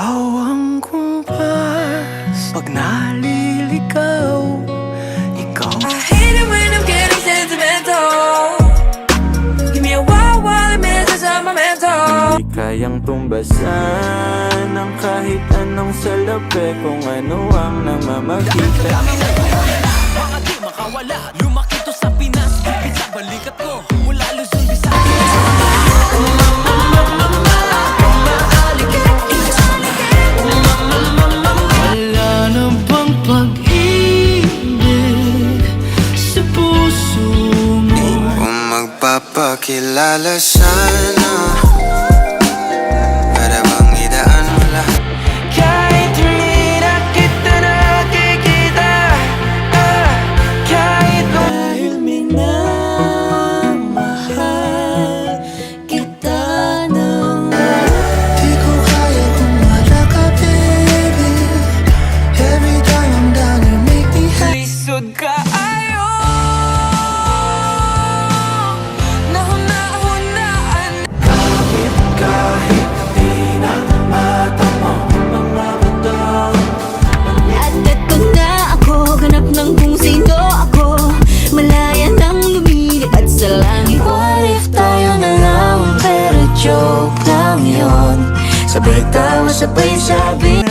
Ikaw ang kumpas pag naliligaw. Ikaw I hate it when I'm getting sentimental. Give me a wild, wild message on my mental. Di kayang tumbasan ng kahit anong salapi kung ano ang namamagitan. Mga di makawala, lumaki to sa Pinas. Bukit sa balikat ko, mula Luzon, Visayas. wala na bang pag-ibig sa puso mo? Di ko magpapakilala sana, para bang idaan mo lahat. Kahit hindi na kita nakikita, kahit dahil minamahal kita nang di ko kaya kung wala ka, baby. Every time I'm down, you make me happy. Lisod ka ayo, nahuna-hunaan. Kahit di na matamo mga bundok. At eto na ako, ganap ng kung sino ako. Malaya nang lumilip at sa langit. What if tayo na lang, pero joke lang yun. Sabay tawa, sabay sabi